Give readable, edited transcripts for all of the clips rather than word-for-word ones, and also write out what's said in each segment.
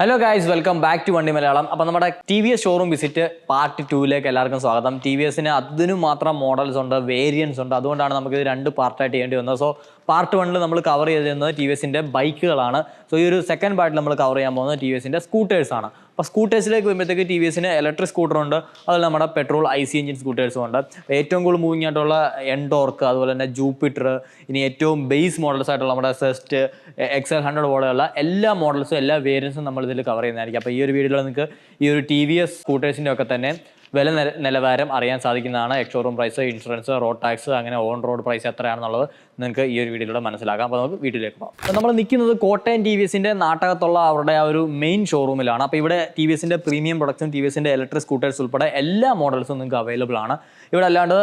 Hello guys, welcome back to Vandi Malayalam. അപ്പോൾ നമ്മുടെ T V S showroom visit part 2 എല്ലാവർക്കും സ്വാഗതം. ടി വി എസിന് അതിനും മാത്രം മോഡൽസ് ഉണ്ട്, വേരിയൻസ് ഉണ്ട്. അതുകൊണ്ടാണ് നമുക്ക് ഇത് 2 പാർട്ടായിട്ട് ചെയ്യേണ്ടി വന്നത്. സോ പാർട്ട് 1 നമ്മൾ കവർ ചെയ്തിരുന്നത് ടി വി എസിൻ്റെ ബൈക്കുകളാണ്. സോ ഈ ഒരു സെക്കൻഡ് പാർട്ടിൽ നമ്മൾ കവർ ചെയ്യാൻ പോകുന്നത് ടി വി എസിൻ്റെ സ്കൂട്ടേഴ്സാണ്. അപ്പോൾ സ്കൂട്ടേഴ്സിലേക്ക് വരുമ്പോഴത്തേക്ക് ടി വി എസിന് ഇലക്ട്രിക് സ്കൂട്ടറുണ്ട്, അതുപോലെ നമ്മുടെ പെട്രോൾ IC എഞ്ചിൻ സ്കൂട്ടേഴ്സും ഉണ്ട്. ഏറ്റവും കൂടുതൽ മൂവിങ് ആയിട്ടുള്ള എൻഡോർക്ക്, അതുപോലെ തന്നെ ജൂപ്പിറ്റർ, ഇനി ഏറ്റവും ബേസ് മോഡൽസ് ആയിട്ടുള്ള നമ്മുടെ സെസ്റ്റ്, XL100 പോലെയുള്ള എല്ലാ മോഡൽസും എല്ലാ വേരിയൻസും നമ്മൾ ഇതിൽ കവർ ചെയ്യുന്നതായിരിക്കും. അപ്പോൾ ഈ ഒരു വീഡിയോയിൽ നിങ്ങൾക്ക് ഈ ഒരു ടി വി എസ് സ്കൂട്ടേഴ്സിൻ്റെ ഒക്കെ തന്നെ വില നിലവാരം അറിയാൻ സാധിക്കുന്നതാണ്. Ex showroom price, insurance, road tax, അങ്ങനെ ഓൺ റോഡ് പ്രൈസ് എത്രയാണെന്നുള്ളത് നിങ്ങൾക്ക് ഈ ഒരു വീഡിയോയിലൂടെ മനസ്സിലാക്കാം. അപ്പോൾ നമുക്ക് വീഡിയോയിലേക്ക് പോകാം. അപ്പോൾ നമ്മൾ നിൽക്കുന്നത് കോട്ടയം ടി വി എസിൻ്റെ നാട്ടകത്തുള്ള അവരുടെ ആ ഒരു മെയിൻ ഷോറൂമിലാണ്. അപ്പോൾ ഇവിടെ ടി വി എസിൻ്റെ പ്രീമിയം പ്രൊഡക്ട്സും ടി വി എസിൻ്റെ ഇലക്ട്രിക് സ്കൂട്ടേഴ്സ് ഉൾപ്പെടെ എല്ലാ മോഡൽസും നിങ്ങൾക്ക് അവൈലബിൾ ആണ്. ഇവിടെ അല്ലാണ്ട്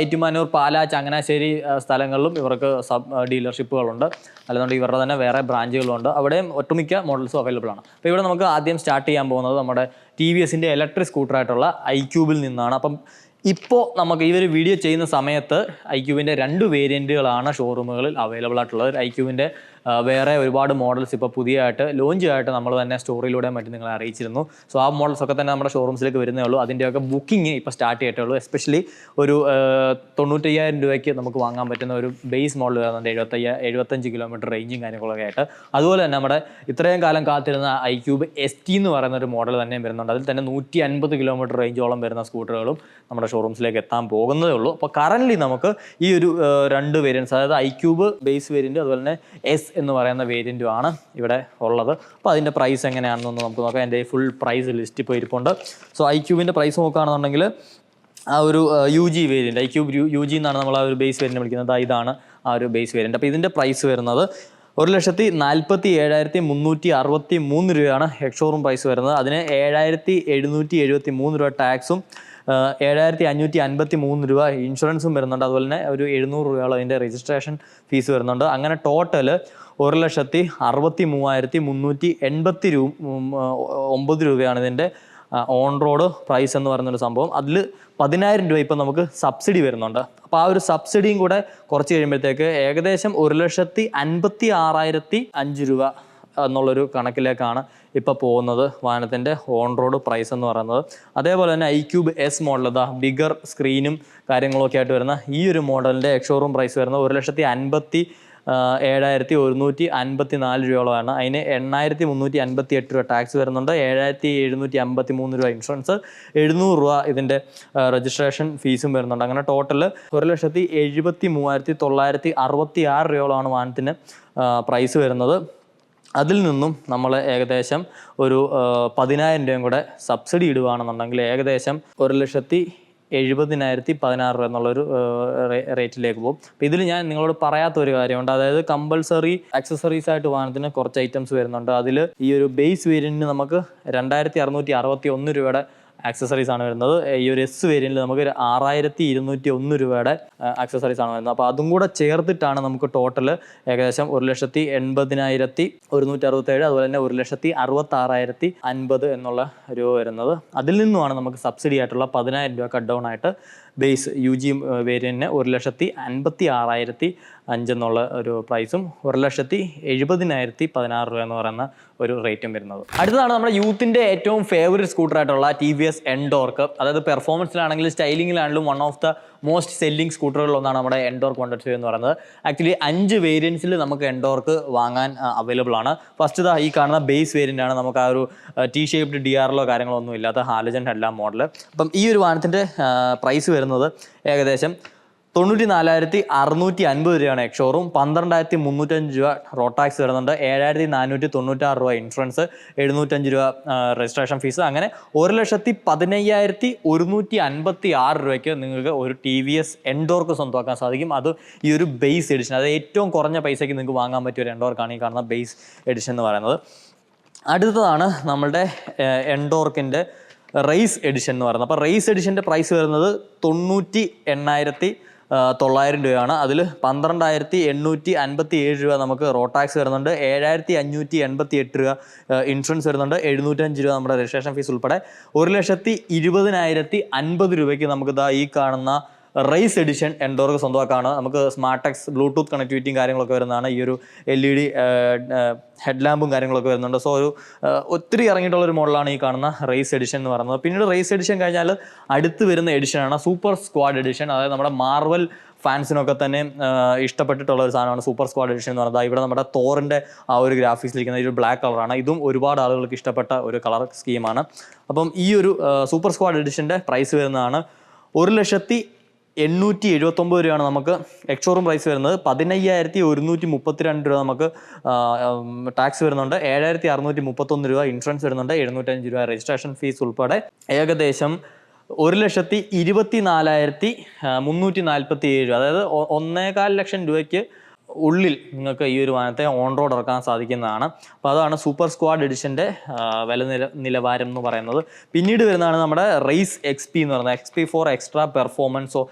ഏറ്റുമാനൂർ, പാലാ, ചങ്ങനാശ്ശേരി സ്ഥലങ്ങളിലും ഇവർക്ക് സബ് ഡീലർഷിപ്പുകളുണ്ട്. അല്ലാണ്ട് ഇവരുടെ തന്നെ വേറെ ബ്രാഞ്ചുകളുണ്ട്. അവിടെയും ഒട്ടുമിക്ക മോഡൽസും അവൈലബിൾ ആണ്. അപ്പോൾ ഇവിടെ നമുക്ക് ആദ്യം സ്റ്റാർട്ട് ചെയ്യാൻ പോകുന്നത് നമ്മുടെ ടി വി എസിൻ്റെ ഇലക്ട്രിക് സ്കൂട്ടറായിട്ടുള്ള iQube നിന്നാണ്. അപ്പം ഇപ്പോൾ നമുക്ക് ഈ ഒരു വീഡിയോ ചെയ്യുന്ന സമയത്ത് iQube 2 വേരിയൻറ്റുകളാണ് ഷോറൂമുകളിൽ അവൈലബിൾ ആയിട്ടുള്ളത്. iQube വേറെ ഒരുപാട് മോഡൽസ് ഇപ്പോൾ പുതിയതായിട്ട് ലോഞ്ച് ആയിട്ട് നമ്മൾ തന്നെ സ്റ്റോറിയിലൂടെ മറ്റും നിങ്ങളെ അറിയിച്ചിരുന്നു. സോ ആ മോഡൽസ് ഒക്കെ തന്നെ നമ്മുടെ ഷോറൂംസിലേക്ക് വരുന്നേ ഉള്ളൂ. അതിൻ്റെയൊക്കെ ബുക്കിംഗ് ഇപ്പോൾ സ്റ്റാർട്ട് ചെയ്തിട്ടേ ഉള്ളൂ. എസ്പെഷ്യലി ഒരു 95,000 രൂപയ്ക്ക് നമുക്ക് വാങ്ങാൻ പറ്റുന്ന ഒരു ബേസ് മോഡൽ വരുന്നുണ്ട്, 75 കിലോമീറ്റർ റേഞ്ചും കാര്യങ്ങളൊക്കെ ആയിട്ട്. അതുപോലെ തന്നെ നമ്മുടെ ഇത്രയും കാലം കാത്തിരുന്ന iQube ST എന്ന് പറയുന്ന ഒരു മോഡൽ തന്നെ വരുന്നുണ്ട്. അതിൽ തന്നെ 150 കിലോമീറ്റർ റേഞ്ചോളം വരുന്ന സ്കൂട്ടറുകളും നമ്മുടെ ഷോറൂംസിലേക്ക് എത്താൻ പോകുന്നതേ ഉള്ളൂ. അപ്പോൾ കറൻ്റ്ലി നമുക്ക് ഈ ഒരു 2 വേരിയൻസ്, അതായത് iQube ബേസ് വേരിയൻറ്റ്, അതുപോലെ തന്നെ S എന്ന് പറയുന്ന വേരിയൻറ്റുമാണ് ഇവിടെ ഉള്ളത്. അപ്പോൾ അതിൻ്റെ പ്രൈസ് എങ്ങനെയാണെന്നൊന്ന് നമുക്ക് നോക്കാം. എൻ്റെ ഫുൾ പ്രൈസ് ലിസ്റ്റ് ഇപ്പോൾ ഇരിപ്പുണ്ട്. സോ iQube പ്രൈസ് നോക്കുകയാണെന്നുണ്ടെങ്കിൽ ആ ഒരു UG വേരിയൻറ്റ്, iQube UG എന്നാണ് നമ്മൾ ആ ഒരു ബേസ് വേരിയൻറ്റ് വിളിക്കുന്നത്. ഇതാണ് ആ ഒരു ബേസ് വേരിയൻറ്റ്. അപ്പോൾ ഇതിൻ്റെ പ്രൈസ് വരുന്നത് 1,47,363 രൂപയാണ് എക്സ്ഷോറൂം പ്രൈസ് വരുന്നത്. അതിന് 7,773 രൂപ ടാക്സും 7,553 രൂപ ഇൻഷുറൻസും വരുന്നുണ്ട്. അതുപോലെ തന്നെ ഒരു 700 രൂപയോളം അതിൻ്റെ രജിസ്ട്രേഷൻ ഫീസ് വരുന്നുണ്ട്. അങ്ങനെ ടോട്ടൽ 1,63,389 രൂപയാണ് ഇതിൻ്റെ ഓൺ റോഡ് പ്രൈസ് എന്ന് പറയുന്നൊരു സംഭവം. അതിൽ 10,000 രൂപ ഇപ്പം നമുക്ക് സബ്സിഡി വരുന്നുണ്ട്. അപ്പോൾ ആ ഒരു സബ്സിഡിയും കൂടെ കുറച്ച് കഴിയുമ്പോഴത്തേക്ക് ഏകദേശം 1,56,005 രൂപ എന്നുള്ളൊരു കണക്കിലേക്കാണ് ഇപ്പോൾ പോകുന്നത് വാഹനത്തിൻ്റെ ഓൺ റോഡ് പ്രൈസ് എന്ന് പറയുന്നത്. അതേപോലെ തന്നെ iQube S മോഡൽ, ബിഗർ സ്ക്രീനും കാര്യങ്ങളൊക്കെ ആയിട്ട് വരുന്ന ഈ ഒരു മോഡലിൻ്റെ എക്സ്ഷോറൂം പ്രൈസ് വരുന്നത് 1,57,154 രൂപയോളമാണ്. അതിന് 8,358 രൂപ ടാക്സ് വരുന്നുണ്ട്, 7,753 രൂപ ഇൻഷുറൻസ്, 700 രൂപ ഇതിൻ്റെ രജിസ്ട്രേഷൻ ഫീസും വരുന്നുണ്ട്. അങ്ങനെ ടോട്ടൽ 1,73,966 രൂപയോളമാണ് വാഹനത്തിന് പ്രൈസ് വരുന്നത്. അതിൽ നിന്നും നമ്മൾ ഏകദേശം ഒരു 10,000 രൂപയും കൂടെ സബ്സിഡി ഇടുകയാണെന്നുണ്ടെങ്കിൽ ഏകദേശം 1,70,70,16 രൂപ എന്നുള്ളൊരു റേറ്റിലേക്ക് പോകും. അപ്പോൾ ഇതിൽ ഞാൻ നിങ്ങളോട് പറയാത്തൊരു കാര്യമുണ്ട്. അതായത് കമ്പൾസറി ആക്സസറീസ് ആയിട്ട് വാഹനത്തിന് കുറച്ച് ഐറ്റംസ് വരുന്നുണ്ട്. അതിൽ ഈ ഒരു ബേസ് വേരിയൻറ്റിന് നമുക്ക് 2,661 രൂപയുടെ ആക്സസറീസ് ആണ് വരുന്നത്. ഈ ഒരു S വേരിയൻറ്റിൽ നമുക്ക് 6,201 രൂപയുടെ ആക്സസറീസ് ആണ് വരുന്നത്. അപ്പോൾ അതും കൂടെ ചേർത്തിട്ടാണ് നമുക്ക് ടോട്ടൽ ഏകദേശം 1,80,167, അതുപോലെ തന്നെ 1,66,050 എന്നുള്ള രൂപ വരുന്നത്. അതിൽ നിന്നുമാണ് നമുക്ക് സബ്സിഡി ആയിട്ടുള്ള 10,000 രൂപ കട്ട് ഡൗൺ ആയിട്ട് ബേസ് UG വേരിയൻറ്റിന് 1,56,005 എന്നുള്ള ഒരു പ്രൈസും 1,70,70,16 രൂപ എന്ന് പറയുന്ന ഒരു റേറ്റും വരുന്നത്. അടുത്തതാണ് നമ്മുടെ യൂത്തിൻ്റെ ഏറ്റവും ഫേവറേറ്റ് സ്കൂട്ടറായിട്ടുള്ള TVS എൻഡോർക്ക്. അതായത് പെർഫോമൻസിലാണെങ്കിലും സ്റ്റൈലിങ്ങിലാണെങ്കിലും one of the most selling സ്കൂട്ടറുകളിലൊന്നാണ് നമ്മുടെ എൻഡോർക്ക് 125 എന്ന് പറയുന്നത്. ആക്ച്വലി 5 വേരിയൻസിൽ നമുക്ക് എൻഡോർക്ക് വാങ്ങാൻ അവൈലബിൾ ആണ്. ഫസ്റ്റ് ഈ കാണുന്ന ബേസ് വേരിയൻ്റ് ആണ്. നമുക്ക് ആ ഒരു T-ഷേപ്ഡ് DRLോ കാര്യങ്ങളോ ഒന്നും ഇല്ലാത്ത ഹാലജൻ ഹെഡ്ലാമ്പ് മോഡൽ. അപ്പം ഈ ഒരു വാഹനത്തിൻ്റെ പ്രൈസ് വരുന്നത് ഏകദേശം 94,650 രൂപയാണ് എക്സ്ഷോറൂം, 12,305 രൂപ റോഡ് ടാക്സ് വരുന്നുണ്ട്, 7,496 രൂപ ഇൻഷുറൻസ്, 705 രൂപ രജിസ്ട്രേഷൻ ഫീസ്. അങ്ങനെ 1,15,156 രൂപയ്ക്ക് നിങ്ങൾക്ക് ഒരു TVS എൻഡോർക്ക് സ്വന്തമാക്കാൻ സാധിക്കും. അത് ഈ ഒരു ബേസ് എഡിഷൻ, അത് ഏറ്റവും കുറഞ്ഞ പൈസയ്ക്ക് നിങ്ങൾക്ക് വാങ്ങാൻ പറ്റിയ ഒരു എൻഡോർക്കാണ് ഈ കാണുന്ന ബേസ് എഡിഷൻ എന്ന് പറയുന്നത്. അടുത്തതാണ് നമ്മളുടെ എൻഡോർക്കിൻ്റെ റേസ് എഡിഷൻ എന്ന് പറയുന്നത്. അപ്പോൾ റേസ് എഡിഷൻ്റെ പ്രൈസ് വരുന്നത് 98,900 രൂപയാണ്. അതിൽ 12,857 രൂപ നമുക്ക് റോഡ് ടാക്സ് വരുന്നുണ്ട്, 7,588 രൂപ ഇൻഷുറൻസ് വരുന്നുണ്ട്, 705 രൂപ നമ്മുടെ രജിസ്ട്രേഷൻ ഫീസ് ഉൾപ്പെടെ 1,20,050 രൂപയ്ക്ക് നമുക്ക് ഈ കാണുന്ന റേസ് എഡിഷൻ എൻഡോർക്ക് സ്വന്തമാക്കാണ്. നമുക്ക് സ്മാർട്ടെക്സ് ബ്ലൂടൂത്ത് കണക്ടിവിറ്റിയും കാര്യങ്ങളൊക്കെ വരുന്നതാണ്. ഈ ഒരു LED ഹെഡ് ലാമ്പും കാര്യങ്ങളൊക്കെ വരുന്നുണ്ട്. സോ ഒരു ഒത്തിരി ഇറങ്ങിയിട്ടുള്ള ഒരു മോഡലാണ് ഈ കാണുന്ന റേസ് എഡിഷൻ എന്ന് പറയുന്നത്. പിന്നീട് റേസ് എഡിഷൻ കഴിഞ്ഞാൽ അടുത്ത് വരുന്ന എഡിഷനാണ് സൂപ്പർ സ്ക്വാഡ് എഡിഷൻ. അതായത് നമ്മുടെ മാർവൽ ഫാൻസിനൊക്കെ തന്നെ ഇഷ്ടപ്പെട്ടിട്ടുള്ള ഒരു സാധനമാണ് സൂപ്പർ സ്ക്വാഡ് എഡിഷൻ എന്ന് പറയുന്നത്. ഇവിടെ നമ്മുടെ തോറിൻ്റെ ആ ഒരു ഗ്രാഫിക്സിലിരിക്കുന്ന ഒരു ബ്ലാക്ക് കളറാണ്. ഇതും ഒരുപാട് ആളുകൾക്ക് ഇഷ്ടപ്പെട്ട ഒരു കളർ സ്കീമാണ്. അപ്പം ഈ ഒരു സൂപ്പർ സ്ക്വാഡ് എഡിഷൻ്റെ പ്രൈസ് വരുന്നതാണ് 1,879,000 രൂപയാണ് നമുക്ക് എക്സ്-ഷോറൂം പ്രൈസ് വരുന്നത്. 15,132 രൂപ നമുക്ക് ടാക്സ് വരുന്നുണ്ട്. 7,631 രൂപ ഇൻഷുറൻസ് വരുന്നുണ്ട്. 705 രൂപ രജിസ്ട്രേഷൻ ഫീസ് ഉൾപ്പെടെ ഏകദേശം 1,24,347 രൂപ, അതായത് 1,4 ലക്ഷം രൂപയ്ക്ക് ഉള്ളിൽ നിങ്ങൾക്ക് ഈ ഒരു വാഹനത്തെ ഓൺ റോഡ് ഇറക്കാൻ സാധിക്കുന്നതാണ്. അപ്പോൾ അതാണ് സൂപ്പർ സ്ക്വാഡ് എഡിഷൻ്റെ വില നിലവാരം എന്ന് പറയുന്നത്. പിന്നീട് വരുന്നതാണ് നമ്മുടെ റേസ് XP എന്ന് പറയുന്നത്. XP4 എക്സ്ട്രാ പെർഫോമൻസോ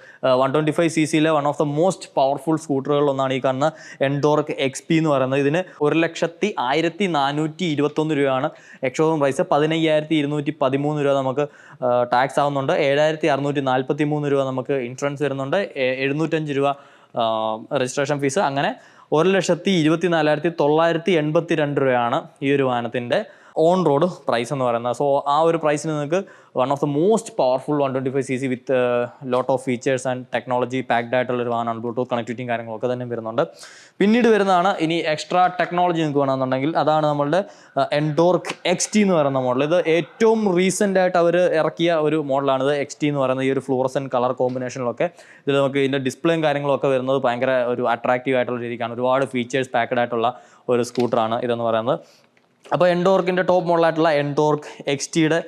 125cc one of the most powerful സ്കൂട്ടറുകളിലൊന്നാണ് ഈ കാണുന്ന എൻഡോർക്ക് XP എന്ന് പറയുന്നത്. ഇതിന് 1,01,421 രൂപയാണ് എക്സ്-ഷോറൂം പ്രൈസ്. 15,213 രൂപ നമുക്ക് ടാക്സ് ആവുന്നുണ്ട്. 7,643 രൂപ നമുക്ക് ഇൻഷുറൻസ് വരുന്നുണ്ട്. 705 രൂപ രജിസ്ട്രേഷൻ ഫീസ്. അങ്ങനെ 1,24,982 രൂപയാണ് ഈ ഒരു വാഹനത്തിൻ്റെ ഓൺ റോഡ് പ്രൈസ് എന്ന് പറയുന്നത്. സോ ആ ഒരു പ്രൈസിന് നിങ്ങൾക്ക് one of the most powerful 125cc with lot of features and technology packed ആയിട്ടുള്ള ഒരു വാഹനമാണ്. ബ്ലൂടൂത്ത് കണക്ടിവിറ്റിയും കാര്യങ്ങളൊക്കെ തന്നെ വരുന്നുണ്ട്. പിന്നീട് വരുന്നതാണ് ഇനി എക്സ്ട്രാ ടെക്നോളജി നിങ്ങൾക്ക് വേണമെന്നുണ്ടെങ്കിൽ അതാണ് നമ്മളുടെ എൻഡോർക്ക് XT എന്ന് പറയുന്ന മോഡൽ. ഇത് ഏറ്റവും റീസെൻ്റ് ആയിട്ട് അവർ ഇറക്കിയ ഒരു മോഡലാണിത്. XT എന്ന് പറയുന്നത് ഈ ഒരു ഫ്ലൂറസൻ കളർ കോമ്പിനേഷനിലൊക്കെ ഇതിൽ നമുക്ക് ഇതിൻ്റെ ഡിസ്പ്ലേയും കാര്യങ്ങളൊക്കെ വരുന്നത് ഭയങ്കര ഒരു അട്രാക്റ്റീവ് ആയിട്ടുള്ള രീതിക്കാണ്. ഒരുപാട് ഫീച്ചേഴ്സ് പാക്ഡ് ആയിട്ടുള്ള ഒരു സ്കൂട്ടറാണ് ഇതെന്ന് പറയുന്നത്. അപ്പോൾ എൻഡോർക്കിൻ്റെ ടോപ്പ് മോഡലായിട്ടുള്ള എൻഡോർക്ക് XTയുടെ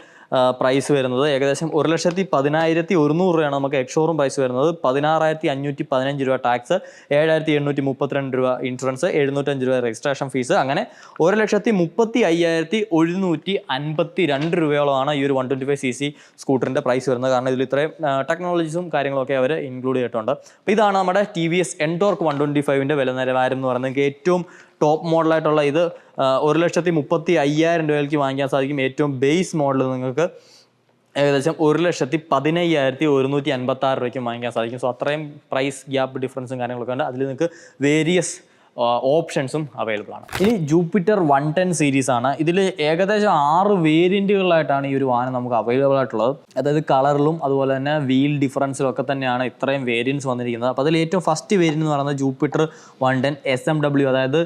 പ്രൈസ് വരുന്നത് ഏകദേശം 1,10,100 രൂപയാണ് നമുക്ക് എക്സ്-ഷോറൂം പ്രൈസ് വരുന്നത്. 16,515 രൂപ ടാക്സ്, 7,832 രൂപ ഇൻഷുറൻസ്, 705 രൂപ രജിസ്ട്രേഷൻ ഫീസ്. അങ്ങനെ 1,35,152 രൂപയോളമാണ് ഈ ഒരു 125cc സ്കൂട്ടറിൻ്റെ പ്രൈസ് വരുന്നത്. കാരണം ഇതിൽ ഇത്രയും ടെക്നോളജീസും കാര്യങ്ങളൊക്കെ അവർ ഇൻക്ലൂഡ് ചെയ്തിട്ടുണ്ട്. അപ്പോൾ ഇതാണ് നമ്മുടെ TVS എൻഡോർക്ക് 125ൻ്റെ വില നിലവാരം എന്ന് പറയുന്നത്. ഏറ്റവും ടോപ്പ് മോഡലായിട്ടുള്ള ഇത് 1,35,000 രൂപയ്ക്ക് വാങ്ങിക്കാൻ സാധിക്കും. ഏറ്റവും ബേസ് മോഡൽ നിങ്ങൾക്ക് ഏകദേശം 1,15,156 രൂപയ്ക്ക് വാങ്ങിക്കാൻ സാധിക്കും. സോ അത്രയും പ്രൈസ് ഗ്യാപ്പ് ഡിഫറൻസും കാര്യങ്ങളൊക്കെ ഉണ്ട്. അതിൽ നിങ്ങൾക്ക് വേരിയസ് ഓപ്ഷൻസും അവൈലബിൾ ആണ്. ഇനി ജൂപ്പിറ്റർ 110 സീരീസ് ആണ്. ഇതിൽ ഏകദേശം 6 വേരിയൻറ്റുകളായിട്ടാണ് ഈ ഒരു വാഹനം നമുക്ക് അവൈലബിൾ ആയിട്ടുള്ളത്. അതായത് കളറിലും അതുപോലെ തന്നെ വീൽ ഡിഫറൻസിലും ഒക്കെ തന്നെയാണ് ഇത്രയും വേരിയൻസ് വന്നിരിക്കുന്നത്. അപ്പോൾ അതിൽ ഏറ്റവും ഫസ്റ്റ് വേരിയൻറ്റ് എന്ന് പറയുന്നത് ജൂപ്പിറ്റർ 110 SMW, അതായത്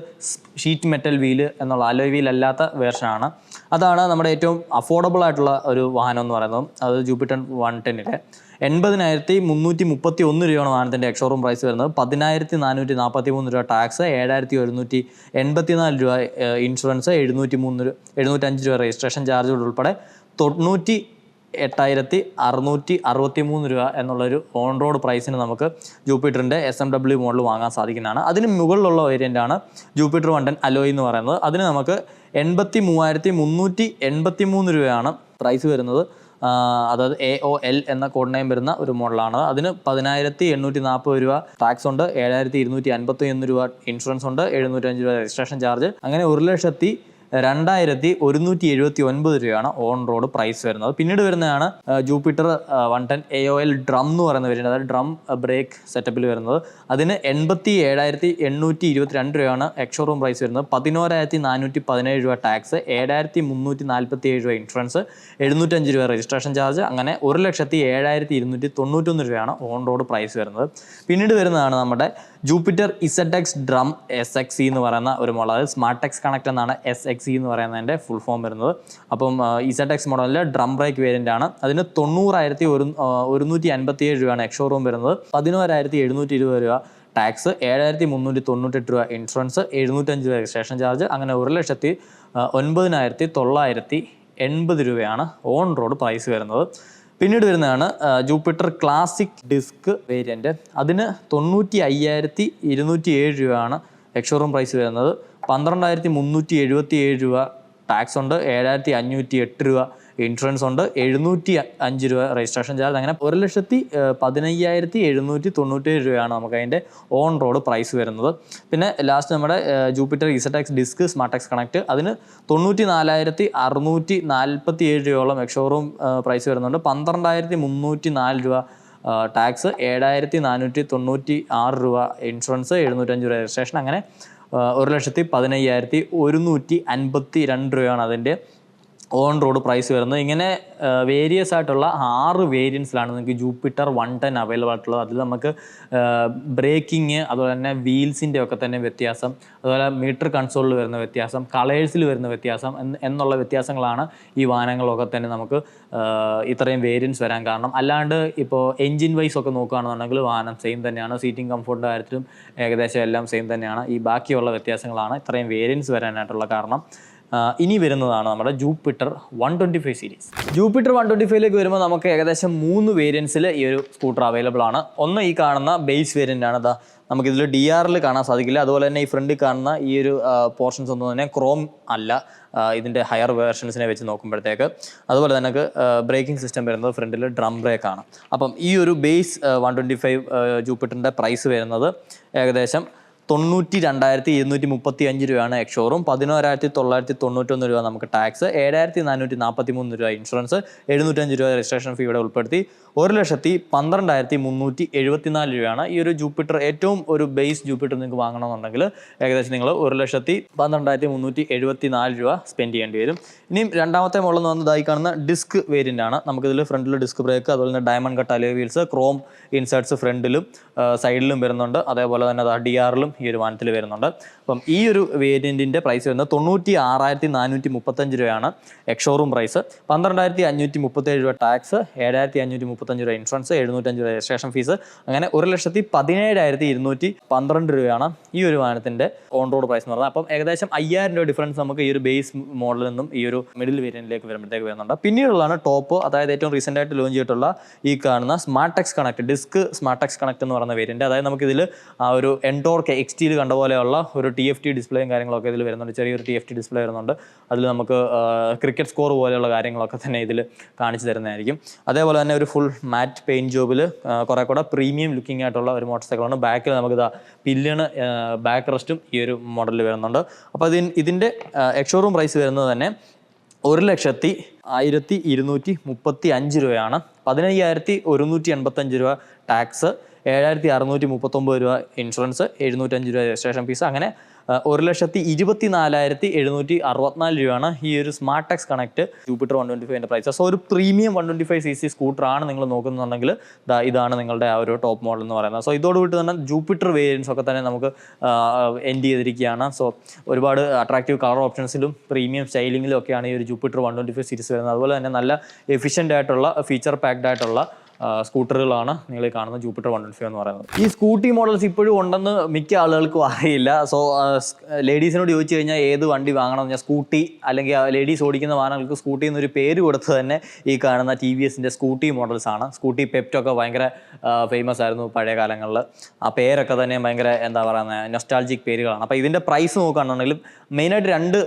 ഷീറ്റ് മെറ്റൽ വീല് എന്നുള്ള അലോയ് വീൽ അല്ലാത്ത വേർഷനാണ്. അതാണ് നമ്മുടെ ഏറ്റവും അഫോർഡബിൾ ആയിട്ടുള്ള ഒരു വാഹനം എന്ന് പറയുന്നത്. അത് ജൂപ്പിറ്റർ 110ലെ 80,331 രൂപയാണ് വാഹനത്തിൻ്റെ എക്സ്-ഷോറൂം പ്രൈസ് വരുന്നത്. 10,443 രൂപ ടാക്സ്, 7,184 രൂപ ഇൻഷുറൻസ്, 705 രൂപ രജിസ്ട്രേഷൻ ചാർജുകൾ ഉൾപ്പെടെ 98,663 രൂപ എന്നുള്ളൊരു ഓൺ റോഡ് പ്രൈസിന് നമുക്ക് ജൂപ്പിറ്ററിൻ്റെ SMW മോഡൽ വാങ്ങാൻ സാധിക്കുന്നതാണ്. അതിന് മുകളിലുള്ള വേരിയൻ്റാണ് ജൂപ്പിറ്റർ 110 അലോയ് എന്ന് പറയുന്നത്. അതിന് നമുക്ക് 83,383 രൂപയാണ് പ്രൈസ് വരുന്നത്. അതായത് AOL എന്ന കോഡ് നെയിം വരുന്ന ഒരു മോഡലാണ്. അതിന് 10,840 രൂപ ടാക്സ് ഉണ്ട്, 7,251 രൂപ ഇൻഷുറൻസ് ഉണ്ട്, 705 രൂപ രജിസ്ട്രേഷൻ ചാർജ്. അങ്ങനെ 1,02,179 രൂപയാണ് ഓൺ റോഡ് പ്രൈസ് വരുന്നത്. പിന്നീട് വരുന്നതാണ് ജൂപ്പിറ്റർ 110 AOL ഡ്രം എന്ന് പറയുന്ന വേരിയൻ്റ്, അതായത് ഡ്രം ബ്രേക്ക് സെറ്റപ്പിൽ വരുന്നത്. അതിന് 87,822 രൂപയാണ് എക്സ്-ഷോറൂം പ്രൈസ് വരുന്നത്. 11,417 രൂപ ടാക്സ്, 7,347 രൂപ ഇൻഷുറൻസ്, 705 രൂപ രജിസ്ട്രേഷൻ ചാർജ്. അങ്ങനെ 1,07,291 രൂപയാണ് ഓൺ റോഡ് പ്രൈസ് വരുന്നത്. പിന്നീട് വരുന്നതാണ് നമ്മുടെ ജൂപ്പിറ്റർ ZX ഡ്രം SXE എന്ന് പറയുന്ന ഒരു മോഡൽ. അതായത് സ്മാർട്ടെക്സ് കണക്ട് എന്നാണ് SXE എന്ന് പറയുന്നതിൻ്റെ ഫുൾ ഫോം വരുന്നത്. അപ്പം ZX മോഡലിൽ ഡ്രം ബ്രേക്ക് വേരിയൻ്റ് ആണ്. അതിന് 90,157 രൂപയാണ് എക്സ്-ഷോറൂം വരുന്നത്. 11,720 രൂപ ടാക്സ്, 7,398 രൂപ ഇൻഷുറൻസ്, 705 രൂപ രജിസ്ട്രേഷൻ ചാർജ്. അങ്ങനെ 1,09,980 രൂപയാണ് ഓൺ റോഡ് പ്രൈസ് വരുന്നത്. പിന്നീട് വരുന്നതാണ് ജൂപ്പിറ്റർ ക്ലാസിക് ഡിസ്ക് വേരിയൻറ്റ്. അതിന് 95,207 രൂപയാണ് എക്സ്-ഷോറൂം പ്രൈസ് വരുന്നത്. 12,377 രൂപ ടാക്സ് ഉണ്ട്, 7,508 രൂപ ഇൻഷുറൻസ് ഉണ്ട്, 705 രൂപ രജിസ്ട്രേഷൻ ചാർജ്. അങ്ങനെ 1,15,797 രൂപയാണ് നമുക്ക് അതിൻ്റെ ഓൺ റോഡ് പ്രൈസ് വരുന്നത്. പിന്നെ ലാസ്റ്റ് നമ്മുടെ ജൂപ്പിറ്റർ ZX ഡിസ്ക് സ്മാർട്ടെക്സ് കണക്ട്. അതിന് 94,647 രൂപയോളം എക്സ്-ഷോറൂം പ്രൈസ് വരുന്നുണ്ട്. 12,304 രൂപ ടാക്സ് 7496 രൂപ, ഇൻഷുറൻസ് 705 രൂപ രജിസ്ട്രേഷൻ, അങ്ങനെ 1,15,152 രൂപയാണ് അതിൻ്റെ ഓൺ റോഡ് പ്രൈസ് വരുന്നത്. ഇങ്ങനെ വേരിയസ് ആയിട്ടുള്ള 6 വേരിയൻസിലാണ് നിങ്ങൾക്ക് ജൂപ്പിറ്റർ 110 അവൈലബിൾ ആയിട്ടുള്ളത്. അതിൽ നമുക്ക് ബ്രേക്കിങ്, അതുപോലെ തന്നെ വീൽസിൻ്റെ ഒക്കെ തന്നെ വ്യത്യാസം, അതുപോലെ മീറ്റർ കൺസോളിൽ വരുന്ന വ്യത്യാസം, കളേഴ്സിൽ വരുന്ന വ്യത്യാസം എന്നുള്ള വ്യത്യാസങ്ങളാണ് ഈ വാഹനങ്ങളൊക്കെ തന്നെ നമുക്ക് ഇത്രയും വേരിയൻസ് വരാൻ കാരണം. അല്ലാണ്ട് ഇപ്പോൾ എൻജിൻ വൈസ് ഒക്കെ നോക്കുകയാണെന്നുണ്ടെങ്കിൽ വാഹനം സെയിം തന്നെയാണ്. സീറ്റിംഗ് കംഫർട്ടിൻ്റെ കാര്യത്തിലും ഏകദേശം എല്ലാം സെയിം തന്നെയാണ്. ഈ ബാക്കിയുള്ള വ്യത്യാസങ്ങളാണ് ഇത്രയും വേരിയൻസ് വരാനായിട്ടുള്ള കാരണം. ഇനി വരുന്നതാണ് നമ്മുടെ ജൂപ്പിറ്റർ 125 സീരീസ്. ജൂപ്പിറ്റർ 125ലേക്ക് വരുമ്പോൾ നമുക്ക് ഏകദേശം 3 വേരിയൻസിൽ ഈ ഒരു സ്കൂട്ടർ അവൈലബിൾ ആണ്. ഒന്ന് ഈ കാണുന്ന ബേസ് വേരിയൻ്റ് ആണ്. നമുക്കിതിൽ DRL കാണാൻ സാധിക്കില്ല. അതുപോലെ തന്നെ ഈ ഫ്രണ്ടിൽ കാണുന്ന ഈ ഒരു പോർഷൻസ് ഒന്നും തന്നെ ക്രോം അല്ല ഇതിൻ്റെ ഹയർ വേർഷൻസിനെ വെച്ച് നോക്കുമ്പോഴത്തേക്ക്. അതുപോലെ തന്നെ ബ്രേക്കിംഗ് സിസ്റ്റം വരുന്നത് ഫ്രണ്ടിൽ ഡ്രം ബ്രേക്കാണ്. അപ്പം ഈ ഒരു ബേസ് 125 ജൂപ്പിറ്ററിൻ്റെ പ്രൈസ് വരുന്നത് ഏകദേശം 92,235 രൂപയാണ് എക്സ് ഷോറൂം, 11,991 രൂപ നമുക്ക് ടാക്സ്, 7,443 രൂപ ഇൻഷുറൻസ്, 705 രൂപ രജിസ്ട്രേഷൻ ഫീ ഇവിടെ ഉൾപ്പെടുത്തി 1,12,374 രൂപയാണ്. ഈ ഒരു ജൂപ്പിറ്റർ ഏറ്റവും ഒരു ബേസ് ജൂപ്പിറ്റർ നിങ്ങൾക്ക് വാങ്ങണമെന്നുണ്ടെങ്കിൽ ഏകദേശം നിങ്ങൾ 1,12,374 രൂപ സ്പെൻഡ് ചെയ്യേണ്ടി വരും. ഇനിയും രണ്ടാമത്തെ മോഡൽ എന്ന് പറഞ്ഞാൽ കാണുന്ന ഡിസ്ക് വേരിയൻ്റ് ആണ്. നമുക്കിതിൽ ഫ്രണ്ടിൽ ഡിസ്ക് ബ്രേക്ക്, അതുപോലെ തന്നെ diamond cut alloy wheels, chrome inserts ഫ്രണ്ടിലും സൈഡിലും വരുന്നുണ്ട്. അതേപോലെ തന്നെ DRലും ഈ ഒരു വാഹനത്തിൽ വരുന്നുണ്ട്. അപ്പം ഈ ഒരു വേരിയൻറ്റിൻ്റെ പ്രൈസ് വരുന്നത് 96,435 രൂപയാണ് എക്സ് ഷോറൂം പ്രൈസ്, 12,537 രൂപ ടാക്സ്, 7,535 രൂപ ഇൻഷുറൻസ്, 705 രൂപ രജിസ്ട്രേഷൻ ഫീസ്, അങ്ങനെ 1,17,212 രൂപയാണ് ഈ ഒരു വാഹനത്തിൻ്റെ ഓൺ റോഡ് പ്രൈസ് എന്ന് പറഞ്ഞാൽ. അപ്പം ഏകദേശം 5,000 രൂപ ഡിഫറൻസ് നമുക്ക് ഈ ഒരു ബേസ് മോഡലിൽ നിന്നും ഈ ഒരു മിഡിൽ വേരിയൻറ്റിലേക്ക് വരുമ്പോഴത്തേക്ക് വരുന്നുണ്ട്. പിന്നീടുള്ളതാണ് ടോപ്പ്, അതായത് ഏറ്റവും റീസെൻ്റ് ആയിട്ട് ലോഞ്ച് ചെയ്തിട്ടുള്ള ഈ കാണുന്ന സ്മാർട്ടെക്സ് കണക്ട്, ഡിസ്ക് സ്മാർട്ടെക്സ് കണക്ട് എന്ന് പറയുന്ന വേരിയൻറ്റ്. അതായത് നമുക്കിതിൽ ആ ഒരു എൻടോർക്ക് XT കണ്ട പോലെയുള്ള ഒരു TFT ഡിസ്പ്ലേയും കാര്യങ്ങളൊക്കെ ഇതിൽ വരുന്നുണ്ട്. ചെറിയൊരു TFT ഡിസ്പ്ലേ വരുന്നുണ്ട്. അതിൽ നമുക്ക് ക്രിക്കറ്റ് സ്കോർ പോലെയുള്ള കാര്യങ്ങളൊക്കെ തന്നെ ഇതിൽ കാണിച്ചു തരുന്നതായിരിക്കും. അതേപോലെ തന്നെ ഒരു ഫുൾ മാറ്റ് പെയിൻറ്റ് ജോബിൽ കുറേ കൂടെ പ്രീമിയം ലുക്കിംഗ് ആയിട്ടുള്ള ഒരു മോട്ടോർ സൈക്കിളാണ്. ബാക്കിൽ നമുക്ക് പില്ലിന് ബാക്ക് റെസ്റ്റും ഈ ഒരു മോഡലിൽ വരുന്നുണ്ട്. അപ്പോൾ ഇതിൻ്റെ എക്സ് ഷോറൂം പ്രൈസ് വരുന്നത് തന്നെ 1,01,235 രൂപയാണ്, 15,185 രൂപ ടാക്സ്, 7,639 രൂപ ഇൻഷുറൻസ്, 705 രൂപ രജിസ്ട്രേഷൻ ഫീസ്, അങ്ങനെ 1,24,764 രൂപയാണ് ഈ ഒരു സ്മാർട്ടെക്സ് കണക്ട് ജൂപ്പിറ്റർ 125ൻ്റെ പ്രൈസ്. സോ ഒരു പ്രീമിയം 125cc സ്കൂട്ടറാണ് നിങ്ങൾ നോക്കുന്നുണ്ടെങ്കിൽ ഇതാണ് നിങ്ങളുടെ ആ ഒരു ടോപ്പ് മോഡൽ എന്ന് പറയുന്നത്. സോ ഇതോടുകൂടി തന്നെ ജൂപ്പിറ്റർ വേരിയൻസ് ഒക്കെ തന്നെ നമുക്ക് എൻഡ് ചെയ്തിരിക്കുകയാണ്. സോ ഒരുപാട് അട്രാക്റ്റീവ് കളർ ഓപ്ഷൻസിലും പ്രീമിയം സ്റ്റൈലിങ്ങിലും ഒക്കെയാണ് ഈ ഒരു ജൂപ്പിറ്റർ 125 സീരീസ് വരുന്നത്. അതുപോലെ തന്നെ നല്ല എഫിഷ്യൻ്റ് ആയിട്ടുള്ള ഫീച്ചർ പാക്ഡ് ആയിട്ടുള്ള സ്കൂട്ടറുകളാണ് നിങ്ങൾ കാണുന്ന ജൂപ്പിറ്റർ 125 എന്ന് പറയുന്നത്. ഈ സ്കൂട്ടി മോഡൽസ് ഇപ്പോഴും ഉണ്ടെന്ന് മിക്ക ആളുകൾക്കും അറിയില്ല. സോ ലേഡീസിനോട് ചോദിച്ചു കഴിഞ്ഞാൽ ഏത് വണ്ടി വാങ്ങണം എന്ന്, സ്കൂട്ടി അല്ലെങ്കിൽ ലേഡീസ് ഓടിക്കുന്ന വാഹനങ്ങൾക്ക് സ്കൂട്ടി എന്നൊരു പേര് കൊടുത്ത് തന്നെ ഈ കാണുന്ന TVSൻ്റെ സ്കൂട്ടി മോഡൽസ് ആണ്. സ്കൂട്ടി പെപ്റ്റൊക്കെ ഭയങ്കര ഫേമസ് ആയിരുന്നു പഴയ കാലങ്ങളിൽ. ആ പേരൊക്കെ തന്നെ ഭയങ്കര എന്താ പറയുന്നത് നൊസ്റ്റാൾജിക് പേരുകളാണ്. അപ്പോൾ ഇതിൻ്റെ പ്രൈസ് നോക്കുകയാണെന്നുണ്ടെങ്കിലും മെയിനായിട്ട് 2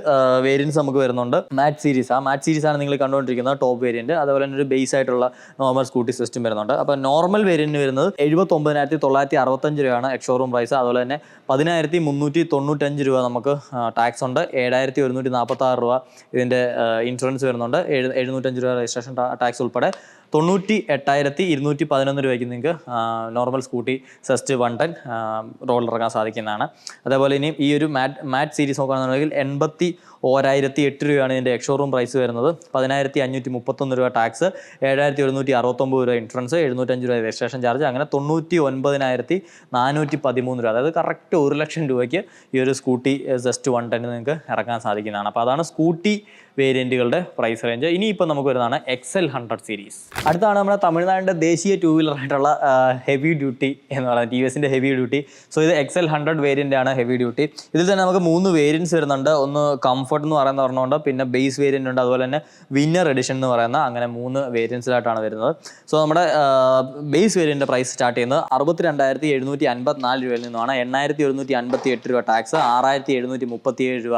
വേരിയൻസ് നമുക്ക് വരുന്നുണ്ട്. മാറ്റ് സീരീസ്, ആ മാറ്റ് സീരീസാണ് നിങ്ങൾ കണ്ടുകൊണ്ടിരിക്കുന്നത് ടോപ്പ് വേരിയൻറ്റ്. അതുപോലെ തന്നെ ഒരു ബേസ് ആയിട്ടുള്ള നോർമൽ സ്കൂട്ടി സിസ്റ്റം വരുന്നുണ്ട്. അപ്പോൾ നോർമൽ വേരിയൻറ്റ് വരുന്നത് 79,965 രൂപയാണ് എക്സ് ഷോറൂം പ്രൈസ്. അതുപോലെ തന്നെ 10,395 രൂപ നമുക്ക് ടാക്സ് ഉണ്ട്, 7,146 രൂപ ഇതിൻ്റെ ഇൻഷുറൻസ് വരുന്നുണ്ട്, 705 രൂപ രജിസ്ട്രേഷൻ ടാക്സ് ഉൾപ്പെടെ 98,211 രൂപയ്ക്ക് നിങ്ങൾക്ക് നോർമൽ സ്കൂട്ടി സെസ്റ്റ് 110 റോഡിലിറങ്ങാൻ സാധിക്കുന്നതാണ്. അതേപോലെ ഇനി ഈ ഒരു മാറ്റ് സീരീസ് നോക്കുകയാണെന്നുണ്ടെങ്കിൽ 81,008 രൂപയാണ് ഇതിൻ്റെ എക്സ് ഷോറൂം പ്രൈസ് വരുന്നത്, 10,531 രൂപ ടാക്സ്, 7,169 രൂപ ഇൻഷുറൻസ്, 705 രൂപ രജിസ്ട്രേഷൻ ചാർജ്, അങ്ങനെ 99,413 രൂപ. അതായത് കറക്റ്റ് 1 ലക്ഷം രൂപയ്ക്ക് ഈ ഒരു സ്കൂട്ടി സെസ്റ്റ് 110 നിങ്ങൾക്ക് ഇറക്കാൻ സാധിക്കുന്നതാണ്. അപ്പോൾ അതാണ് സ്കൂട്ടി വേരിയൻറ്റുകളുടെ പ്രൈസ് റേഞ്ച്. ഇനിയിപ്പോൾ നമുക്ക് വരുന്നതാണ് XL100 സീരീസ്. അടുത്താണ് നമ്മുടെ തമിഴ്നാടിൻ്റെ ദേശീയ 2 വീലറായിട്ടുള്ള ഹെവി ഡ്യൂട്ടി എന്ന് പറയുന്നത് TVSൻ്റെ ഹെവി ഡ്യൂട്ടി. സോ ഇത് XL100 വേരിയൻ്റ് ആണ് ഹെവി ഡ്യൂട്ടി. ഇതിൽ തന്നെ നമുക്ക് 3 വേരിയൻസ് വരുന്നുണ്ട്. ഒന്ന് കംഫർട്ട് എന്ന് പറയുന്ന ഒരെണ്ണമുണ്ട്, പിന്നെ ബേസ് വേരിയൻ്റ് ഉണ്ട്, അതുപോലെ തന്നെ വിന്നർ എഡിഷൻ എന്ന് പറയുന്ന, അങ്ങനെ 3 വേരിയൻസിലായിട്ടാണ് വരുന്നത്. സോ നമ്മുടെ ബേസ് വേരിയൻ്റെ പ്രൈസ് സ്റ്റാർട്ട് ചെയ്യുന്നത് 62,754 രൂപയിൽ നിന്നുമാണ്, 8,158 രൂപ ടാക്സ്, 6,737 രൂപ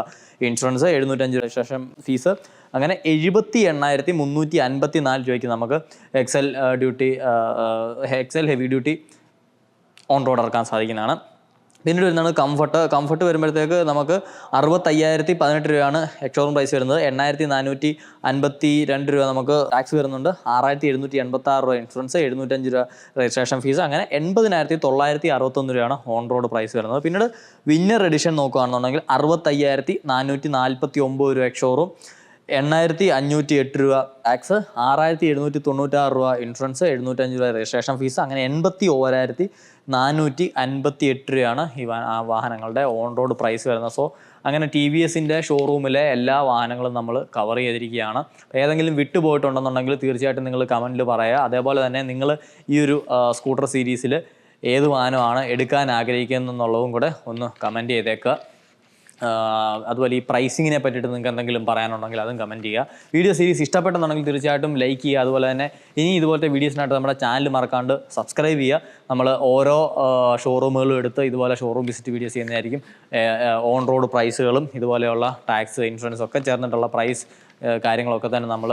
ഇൻഷുറൻസ്, 705 രജിസ്ട്രേഷൻ ഫീസ്, അങ്ങനെ 78,354 രൂപയ്ക്ക് നമുക്ക് XL heavy duty on road ഇറക്കാൻ സാധിക്കുന്നതാണ്. പിന്നീട് വരുന്നതാണ് കംഫർട്ട് വരുമ്പോഴത്തേക്ക് നമുക്ക് 65,018 രൂപയാണ് എക്സ്ഷോറൂം പ്രൈസ് വരുന്നത്. 8,452 രൂപ നമുക്ക് ടാക്സ് വരുന്നുണ്ട്. 6,786 രൂപ ഇൻഷുറൻസ്, 705 രൂപ രജിസ്ട്രേഷൻ ഫീസ്, അങ്ങനെ 80,961 രൂപയാണ് ഓൺ റോഡ് പ്രൈസ് വരുന്നത്. പിന്നീട് വിന്നർ എഡിഷൻ നോക്കുകയാണെന്നുണ്ടെങ്കിൽ 65,449 രൂപ എക്സ്ഷോറൂം, 8,508 രൂപ ടാക്സ്, 6,796 രൂപ ഇൻഷുറൻസ്, 705 രൂപ രജിസ്ട്രേഷൻ ഫീസ്, അങ്ങനെ 81,458 രൂപയാണ് ഈ വാഹനങ്ങളുടെ ഓൺ റോഡ് പ്രൈസ് വരുന്നത്. സോ അങ്ങനെ ടി വി എസിൻ്റെ ഷോറൂമിലെ എല്ലാ വാഹനങ്ങളും നമ്മൾ കവർ ചെയ്തിരിക്കുകയാണ്. ഏതെങ്കിലും വിട്ടുപോയിട്ടുണ്ടെന്നുണ്ടെങ്കിൽ തീർച്ചയായിട്ടും നിങ്ങൾ കമൻറ്റിൽ പറയുക. അതേപോലെ തന്നെ നിങ്ങൾ ഈ ഒരു സ്കൂട്ടർ സീരീസിൽ ഏത് വാഹനമാണ് എടുക്കാൻ ആഗ്രഹിക്കുന്നതെന്നുള്ളതും കൂടെ ഒന്ന് കമൻറ്റ് ചെയ്തേക്കുക. അതുപോലെ ഈ പ്രൈസിങ്ങിനെ പറ്റിയിട്ട് നിങ്ങൾക്ക് എന്തെങ്കിലും പറയാനുണ്ടെങ്കിൽ അതും കമൻറ്റ് ചെയ്യുക. വീഡിയോ സീരീസ് ഇഷ്ടപ്പെട്ടെന്നുണ്ടെങ്കിൽ തീർച്ചയായിട്ടും ലൈക്ക് ചെയ്യുക. അതുപോലെ തന്നെ ഇനി ഇതുപോലത്തെ വീഡിയോസിനായിട്ട് നമ്മുടെ ചാനൽ മറക്കാണ്ട് സബ്സ്ക്രൈബ് ചെയ്യുക. നമ്മൾ ഓരോ ഷോറൂമുകളും എടുത്ത് ഇതുപോലെ ഷോറൂം വിസിറ്റ് വീഡിയോസ് ചെയ്യുന്നതായിരിക്കും. ഓൺ റോഡ് പ്രൈസുകളും ഇതുപോലെയുള്ള ടാക്സ്, ഇൻഷുറൻസ് ഒക്കെ ചേർന്നിട്ടുള്ള പ്രൈസ് കാര്യങ്ങളൊക്കെ തന്നെ നമ്മൾ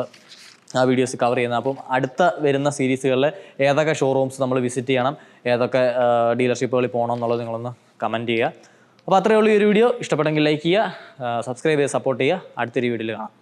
ആ വീഡിയോസ് കവർ ചെയ്യുന്നത്. അപ്പം അടുത്ത വരുന്ന സീരീസുകളിൽ ഏതൊക്കെ ഷോറൂംസ് നമ്മൾ വിസിറ്റ് ചെയ്യണം, ഏതൊക്കെ ഡീലർഷിപ്പുകളിൽ പോകണം എന്നുള്ളത് നിങ്ങളൊന്ന് കമൻറ്റ് ചെയ്യുക. അപ്പോൾ അത്രയേ ഉള്ളൂ ഈ ഒരു വീഡിയോ. ഇഷ്ടപ്പെട്ടെങ്കിൽ ലൈക്ക് ചെയ്യുക, സബ്സ്ക്രൈബ് ചെയ്യുക, സപ്പോർട്ട് ചെയ്യുക. അടുത്തൊരു വീഡിയോയിൽ കാണാം.